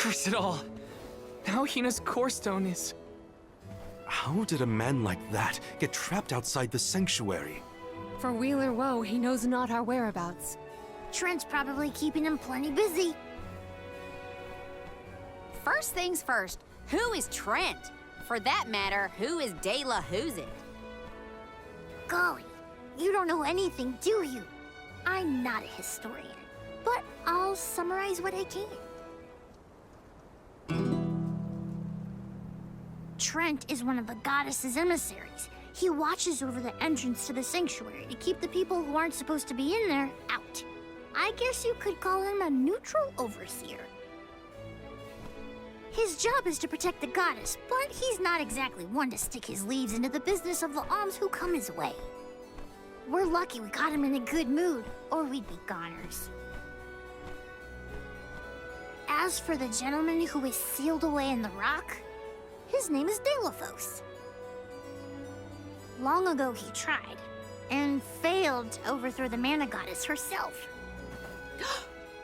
Curse it all. Now Hina's core stone is... How did a man like that get trapped outside the sanctuary? For Wheeler Woe, he knows not our whereabouts. Trent's probably keeping him plenty busy. First things first, who is Trent? For that matter, who is De La Who's It? Golly, you don't know anything, do you? I'm not a historian, but I'll summarize what I can. Trent is one of the goddess's emissaries. He watches over the entrance to the sanctuary to keep the people who aren't supposed to be in there out. I guess you could call him a neutral overseer. His job is to protect the goddess, but he's not exactly one to stick his leaves into the business of the alms who come his way. We're lucky we got him in a good mood, or we'd be goners. As for the gentleman who is sealed away in the rock, his name is Delphos. Long ago he tried, and failed to overthrow the mana goddess herself.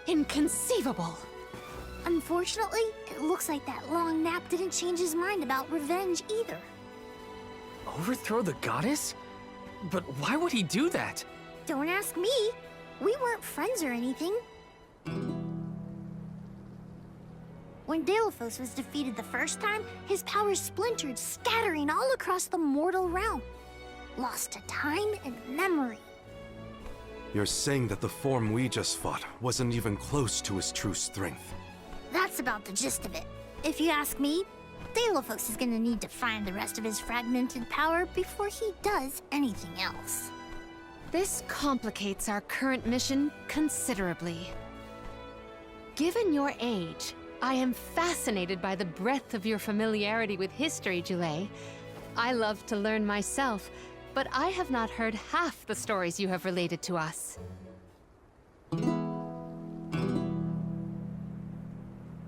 Inconceivable! Unfortunately, it looks like that long nap didn't change his mind about revenge either. Overthrow the goddess? But why would he do that? Don't ask me. We weren't friends or anything. When Delphos was defeated the first time, his powers splintered, scattering all across the mortal realm. Lost to time and memory. You're saying that the form we just fought wasn't even close to his true strength. That's about the gist of it. If you ask me, Delphos is gonna need to find the rest of his fragmented power before he does anything else. This complicates our current mission considerably. Given your age, I am fascinated by the breadth of your familiarity with history, Jule. I love to learn myself, but I have not heard half the stories you have related to us.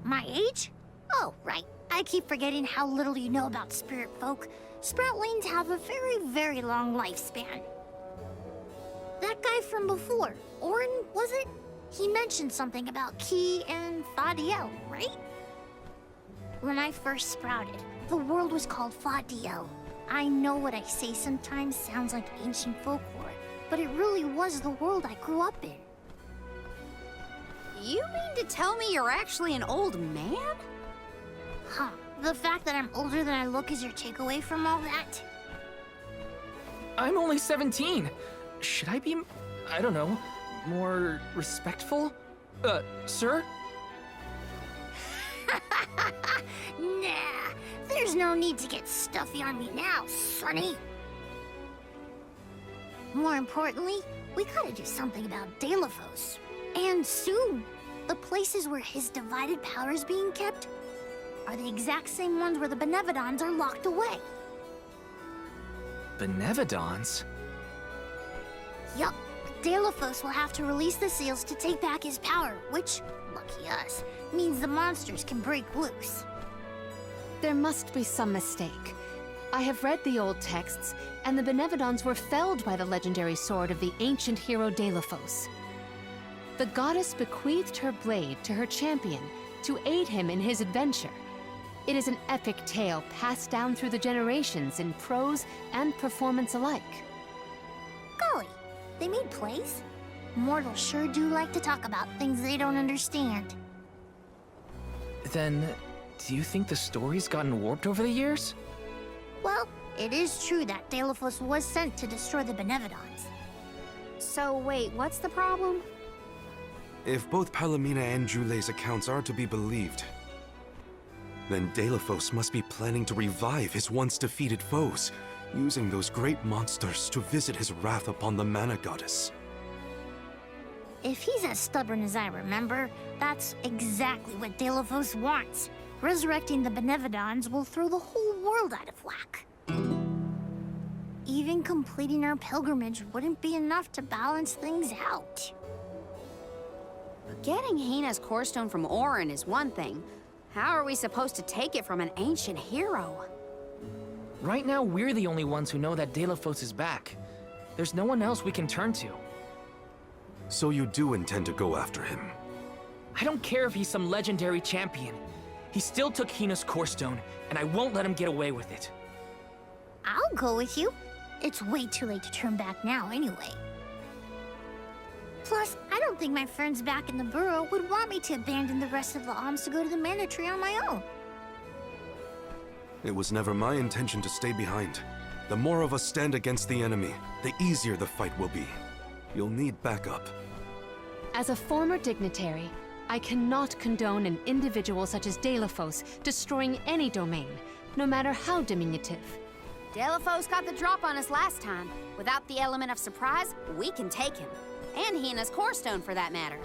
My age? Oh, right. I keep forgetting how little you know about spirit folk. Sproutlings have a very, very long lifespan. That guy from before, Orin, was it? He mentioned something about Ki and Fadiel, right? When I first sprouted, the world was called Fadiel. I know what I say sometimes sounds like ancient folklore, but it really was the world I grew up in. You mean to tell me you're actually an old man? Huh. The fact that I'm older than I look is your takeaway from all that? I'm only 17. Should I be, I don't know, more respectful? Sir? Nah, there's no need to get stuffy on me now, Sonny. More importantly, we gotta do something about Delphos. And soon. The places where his divided power is being kept are the exact same ones where the Benevodons are locked away. Benevodons? Yup. Delphos will have to release the seals to take back his power, which, lucky us, means the monsters can break loose. There must be some mistake. I have read the old texts, and the Benevodons were felled by the legendary sword of the ancient hero Delphos. The goddess bequeathed her blade to her champion to aid him in his adventure. It is an epic tale passed down through the generations in prose and performance alike. Golly, they made plays? Mortals sure do like to talk about things they don't understand. Then, do you think the story's gotten warped over the years? Well, it is true that Delphos was sent to destroy the Benevodons. So wait, what's the problem? If both Palomina and Jule's accounts are to be believed, then Delphos must be planning to revive his once defeated foes, using those great monsters to visit his wrath upon the Mana Goddess. If he's as stubborn as I remember, that's exactly what Delphos wants. Resurrecting the Benevodons will throw the whole world out of whack. Even completing our pilgrimage wouldn't be enough to balance things out. Getting Hina's core stone from Orin is one thing. How are we supposed to take it from an ancient hero? Right now, we're the only ones who know that Delphos is back. There's no one else we can turn to. So you do intend to go after him? I don't care if he's some legendary champion. He still took Hina's core stone, and I won't let him get away with it. I'll go with you. It's way too late to turn back now anyway. Plus, I don't think my friends back in the burrow would want me to abandon the rest of the alms to go to the Mana Tree on my own. It was never my intention to stay behind. The more of us stand against the enemy, the easier the fight will be. You'll need backup. As a former dignitary, I cannot condone an individual such as Deilophos destroying any domain, no matter how diminutive. Deilophos got the drop on us last time. Without the element of surprise, we can take him. And Hina's core stone, for that matter.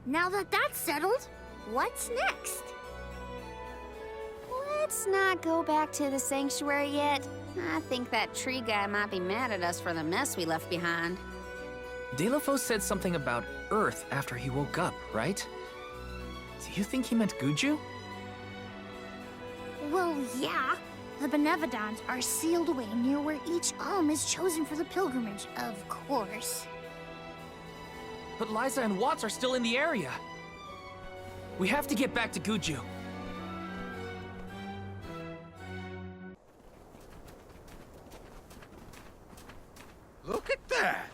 Now that that's settled, what's next? Let's not go back to the sanctuary yet. I think that tree guy might be mad at us for the mess we left behind. Deilophos said something about Earth after he woke up, right? Do you think he meant Guju? Well, yeah. The Benevodons are sealed away near where each alm is chosen for the pilgrimage, of course. But Liza and Watts are still in the area. We have to get back to Guju. Look at that!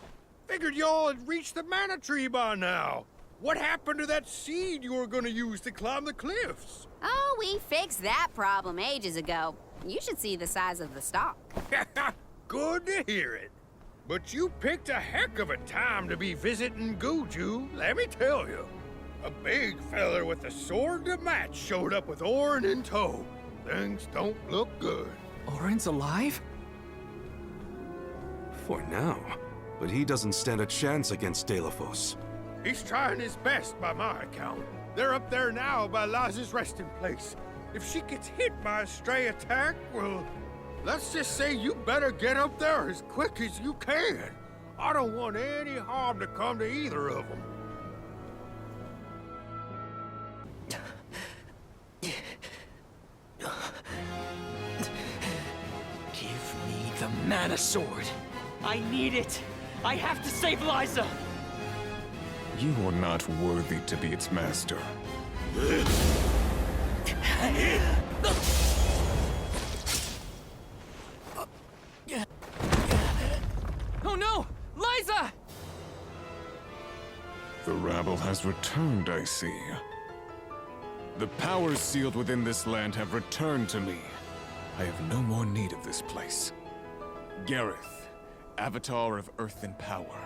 Figured y'all had reached the Mana Tree by now. What happened to that seed you were gonna use to climb the cliffs? Oh, we fixed that problem ages ago. You should see the size of the stalk. Good to hear it. But you picked a heck of a time to be visiting Guju, let me tell you. A big feller with a sword to match showed up with Orin in tow. Things don't look good. Orin's alive? For now. But he doesn't stand a chance against Deilophos. He's trying his best by my account. They're up there now by Liza's resting place. If she gets hit by a stray attack, well, let's just say you better get up there as quick as you can. I don't want any harm to come to either of them. Give me the Mana Sword. I need it. I have to save Liza. You are not worthy to be its master. Oh no! Liza! The rabble has returned, I see. The powers sealed within this land have returned to me. I have no more need of this place. Gareth, Avatar of Earth and Power,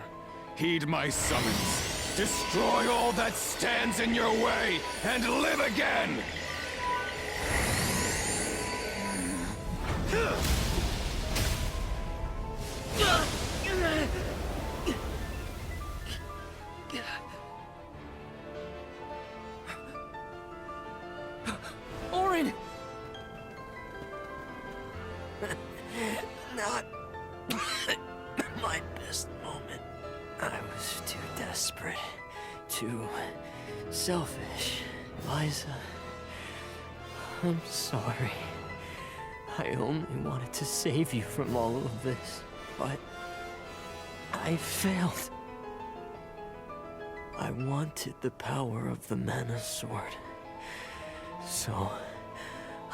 heed my summons. Destroy all that stands in your way, and live again! Orin! Not my best moment. I was too desperate, too selfish. Liza, I'm sorry. I only wanted to save you from all of this, but I failed. I wanted the power of the Mana Sword, so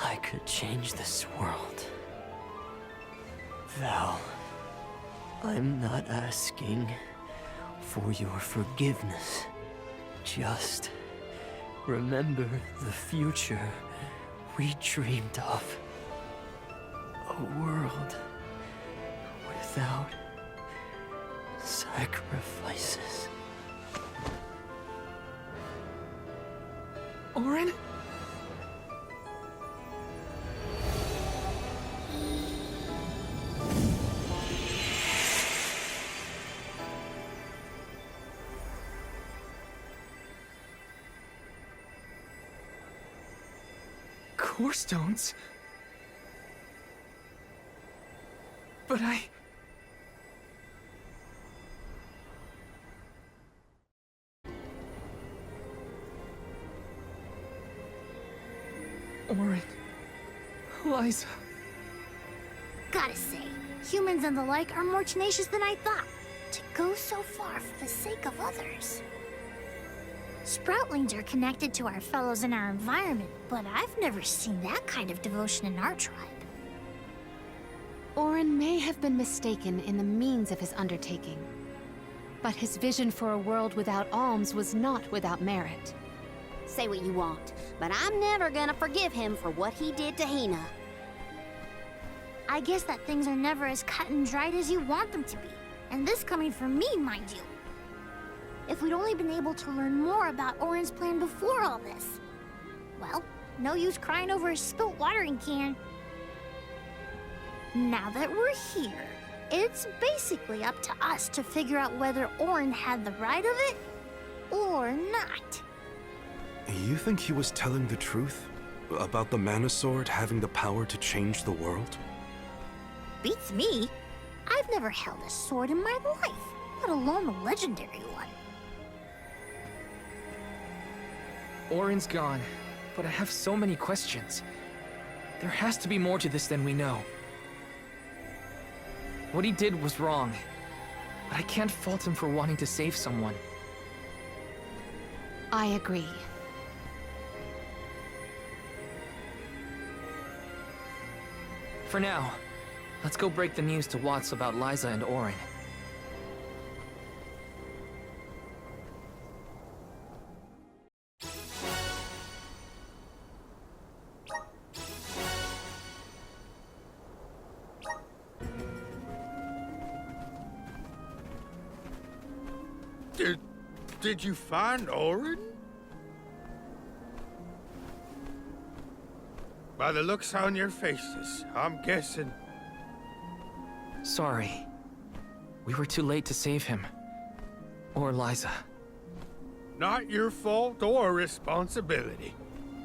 I could change this world. Val, I'm not asking for your forgiveness. Just remember the future we dreamed of. A world without sacrifices. Orin? Core stones? But Orin, Liza. Gotta say, humans and the like are more tenacious than I thought. To go so far for the sake of others. Sproutlings are connected to our fellows in our environment, but I've never seen that kind of devotion in our tribe. Orin may have been mistaken in the means of his undertaking, but his vision for a world without alms was not without merit. Say what you want, but I'm never gonna forgive him for what he did to Hina. I guess that things are never as cut and dried as you want them to be. And this coming from me, mind you. If we'd only been able to learn more about Orin's plan before all this. Well, no use crying over a spilt watering can. Now that we're here, it's basically up to us to figure out whether Orin had the right of it or not. You think he was telling the truth? About the Mana Sword having the power to change the world? Beats me. I've never held a sword in my life, let alone a legendary one. Orin's gone, but I have so many questions. There has to be more to this than we know. What he did was wrong, but I can't fault him for wanting to save someone. I agree. For now, let's go break the news to Watts about Liza and Orin. Did you find Orin? By the looks on your faces, I'm guessing. Sorry. We were too late to save him. Or Liza. Not your fault or responsibility.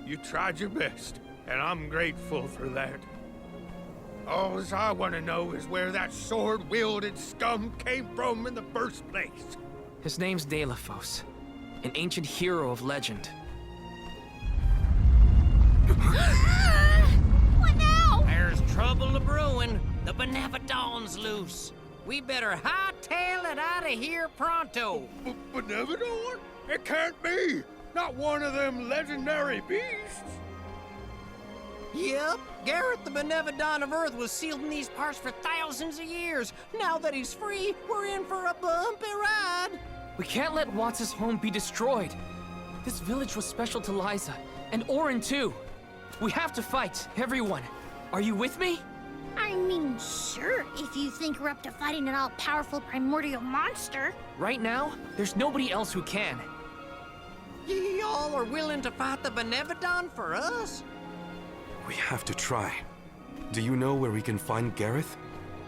You tried your best, and I'm grateful for that. All I want to know is where that sword-wielded scum came from in the first place. His name's Deilephos, an ancient hero of legend. What now? There's trouble a-brewing. The Benevodon's loose. We better hightail it out of here pronto. Benevodon? It can't be! Not one of them legendary beasts! Yep, Gareth the Benevodon of Earth was sealed in these parts for thousands of years. Now that he's free, we're in for a bumpy ride. We can't let Watts' home be destroyed. This village was special to Liza, and Orin too. We have to fight, everyone. Are you with me? I mean, sure, if you think we're up to fighting an all-powerful primordial monster. Right now, there's nobody else who can. Y'all are willing to fight the Benevodon for us? We have to try. Do you know where we can find Gareth?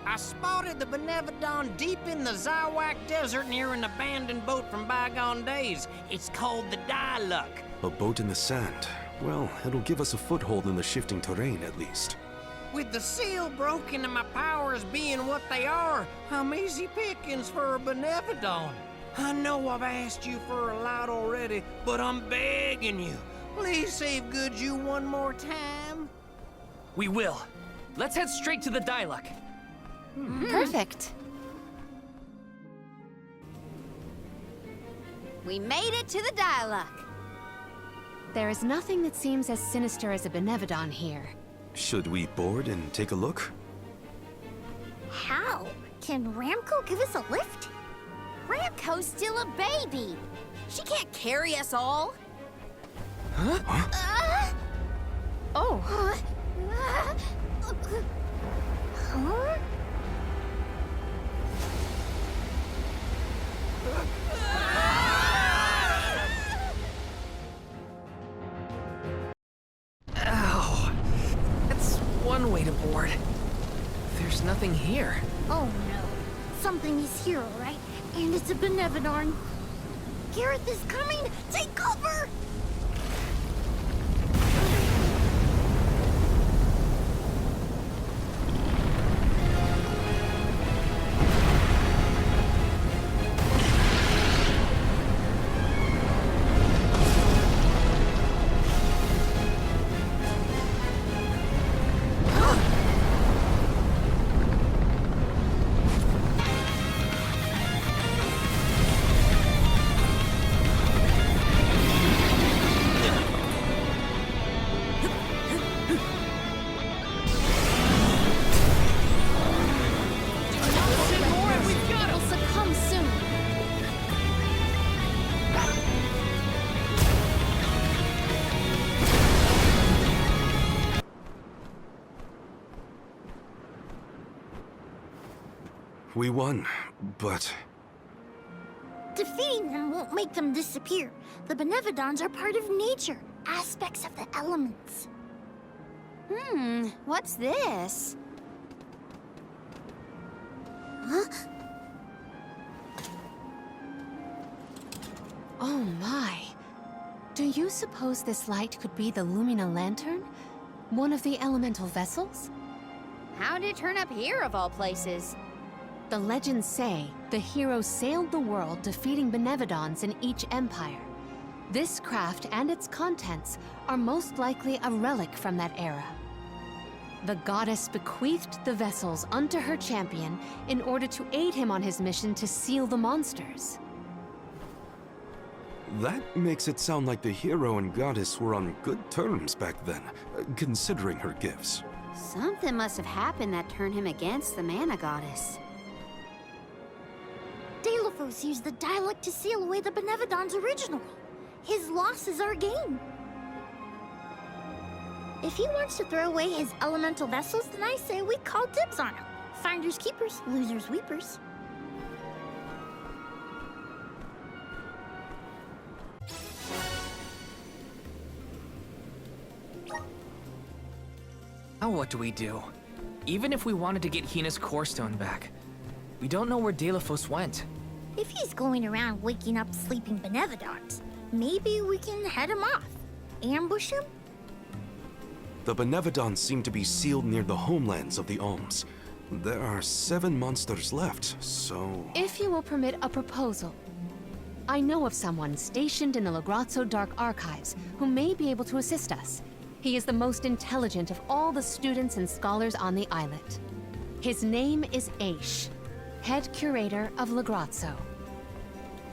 I spotted the Benevodon deep in the Zawak Desert near an abandoned boat from bygone days. It's called the Diluc. A boat in the sand. Well, it'll give us a foothold in the shifting terrain, at least. With the seal broken and my powers being what they are, I'm easy pickings for a Benevodon. I know I've asked you for a lot already, but I'm begging you. Please save Goodju one more time. We will. Let's head straight to the Diluc. Perfect. We made it to the Diluc. There is nothing that seems as sinister as a Benevodon here. Should we board and take a look? How? Can Ramco give us a lift? Ramco's still a baby. She can't carry us all. Oh, Huh? Ow. That's one way to board. There's nothing here. Oh no. Something is here, all right? And it's a Benevodon. Gareth is coming! Take cover! we won, but... Defeating them won't make them disappear. The Benevodons are part of nature, aspects of the elements. What's this? Huh? Oh my. Do you suppose this light could be the Lumina Lantern? One of the elemental vessels? How'd it turn up here, of all places? The legends say the hero sailed the world defeating Benevodons in each empire. This craft and its contents are most likely a relic from that era. The goddess bequeathed the vessels unto her champion in order to aid him on his mission to seal the monsters. That makes it sound like the hero and goddess were on good terms back then, considering her gifts. Something must have happened that turned him against the Mana Goddess. Deilophos used the dialect to seal away the Benevodon's original. His loss is our gain. If he wants to throw away his elemental vessels, then I say we call dibs on him. Finders keepers, losers weepers. Now what do we do? Even if we wanted to get Hina's core stone back, we don't know where Deilophos went. If he's going around waking up sleeping Benevodons, maybe we can head him off. Ambush him? The Benevodons seem to be sealed near the homelands of the Alms. There are 7 monsters left, so... If you will permit a proposal. I know of someone stationed in the Lagrazzo Dark Archives who may be able to assist us. He is the most intelligent of all the students and scholars on the islet. His name is Aish, head curator of Lagrazzo.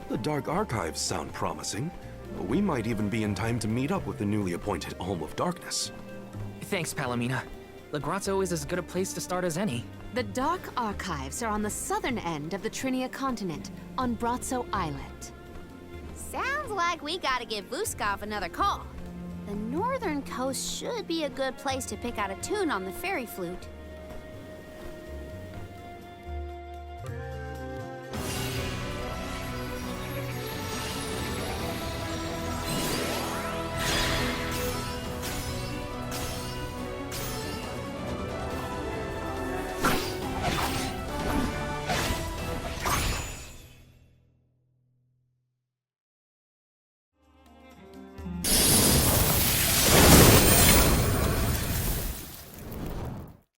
The Dark Archives sound promising. We might even be in time to meet up with the newly appointed Alm of Darkness. Thanks, Palomina. Lagrazzo is as good a place to start as any. The Dark Archives are on the southern end of the Trinia continent, on Brazzo Islet. Sounds like we gotta give Vuskov another call. The northern coast should be a good place to pick out a tune on the fairy flute.